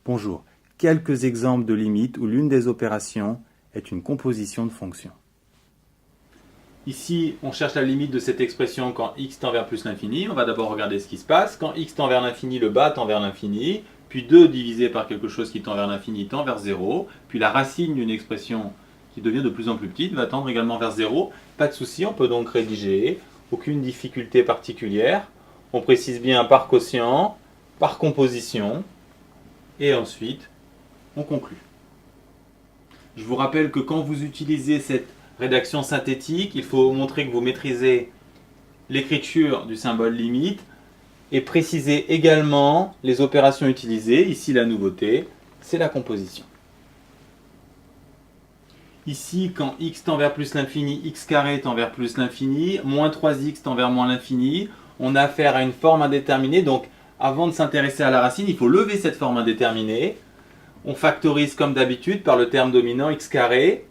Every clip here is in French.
Bonjour, quelques exemples de limites où l'une des opérations est une composition de fonctions. Ici, on cherche la limite de cette expression quand x tend vers plus l'infini. On va d'abord regarder ce qui se passe. Quand x tend vers l'infini, le bas tend vers l'infini. Puis 2 divisé par quelque chose qui tend vers l'infini tend vers 0. Puis la racine d'une expression qui devient de plus en plus petite va tendre également vers 0. Pas de souci, on peut donc rédiger. Aucune difficulté particulière. On précise bien par quotient, par composition. Et ensuite, on conclut. Je vous rappelle que quand vous utilisez cette rédaction synthétique, il faut montrer que vous maîtrisez l'écriture du symbole limite et préciser également les opérations utilisées. Ici, la nouveauté, c'est la composition. Ici, quand x tend vers plus l'infini, x carré tend vers plus l'infini, moins 3x tend vers moins l'infini, on a affaire à une forme indéterminée. Donc, avant de s'intéresser à la racine, il faut lever cette forme indéterminée. On factorise comme d'habitude par le terme dominant x carré.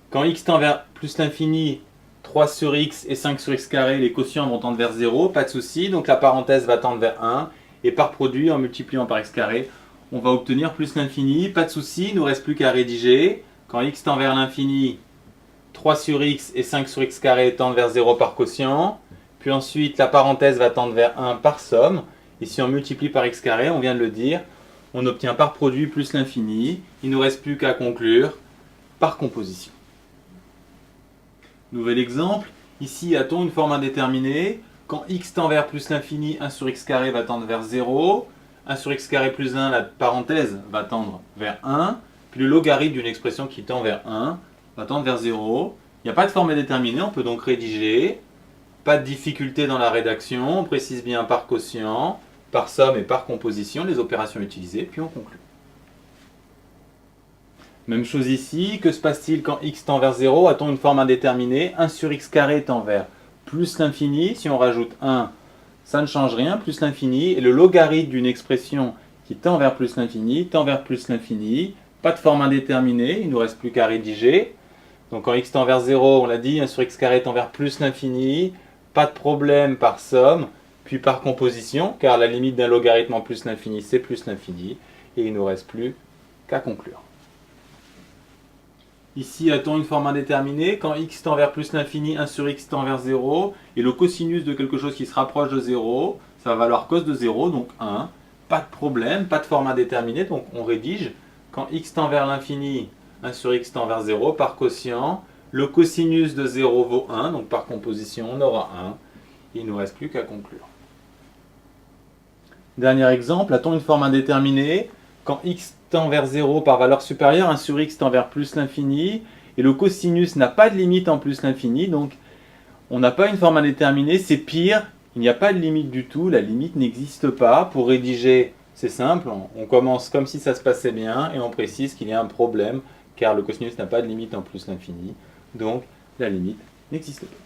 Quand x tend vers plus l'infini, 3 sur x et 5 sur x carré, les quotients vont tendre vers 0, pas de souci. Donc la parenthèse va tendre vers 1. Et par produit, en multipliant par x carré, on va obtenir plus l'infini, pas de souci. Il ne nous reste plus qu'à rédiger. Quand x tend vers l'infini, 3 sur x et 5 sur x carré tendent vers 0 par quotient. Puis ensuite, la parenthèse va tendre vers 1 par somme. Et si on multiplie par x carré, on vient de le dire, on obtient par produit plus l'infini. Il ne nous reste plus qu'à conclure par composition. Nouvel exemple, ici a-t-on une forme indéterminée. Quand x tend vers plus l'infini, 1 sur x carré va tendre vers 0. 1 sur x carré plus 1, la parenthèse va tendre vers 1. Puis le logarithme d'une expression qui tend vers 1 va tendre vers 0. Il n'y a pas de forme indéterminée, on peut donc rédiger. Pas de difficulté dans la rédaction, on précise bien par quotient, par somme et par composition les opérations utilisées, puis on conclut. Même chose ici, que se passe-t-il quand x tend vers 0? A-t-on une forme indéterminée? 1 sur x carré tend vers plus l'infini. Si on rajoute 1, ça ne change rien, plus l'infini. Et le logarithme d'une expression qui tend vers plus l'infini, tend vers plus l'infini. Pas de forme indéterminée, il ne nous reste plus qu'à rédiger. Donc quand x tend vers 0, on l'a dit, 1 sur x carré tend vers plus l'infini. Pas de problème par somme, puis par composition, car la limite d'un logarithme en plus l'infini, c'est plus l'infini. Et il ne nous reste plus qu'à conclure. Ici, a-t-on une forme indéterminée? Quand x tend vers plus l'infini, 1 sur x tend vers 0. Et le cosinus de quelque chose qui se rapproche de 0, ça va valoir cos de 0, donc 1. Pas de problème, pas de forme indéterminée, donc on rédige. Quand x tend vers l'infini, 1 sur x tend vers 0, par quotient. Le cosinus de 0 vaut 1, donc par composition, on aura 1. Il ne nous reste plus qu'à conclure. Dernier exemple, a-t-on une forme indéterminée? Quand x tend vers 0 par valeur supérieure, 1 sur x tend vers plus l'infini, et le cosinus n'a pas de limite en plus l'infini, donc on n'a pas une forme indéterminée, c'est pire, il n'y a pas de limite du tout, la limite n'existe pas. Pour rédiger, c'est simple, on commence comme si ça se passait bien, et on précise qu'il y a un problème, car le cosinus n'a pas de limite en plus l'infini, donc la limite n'existe pas.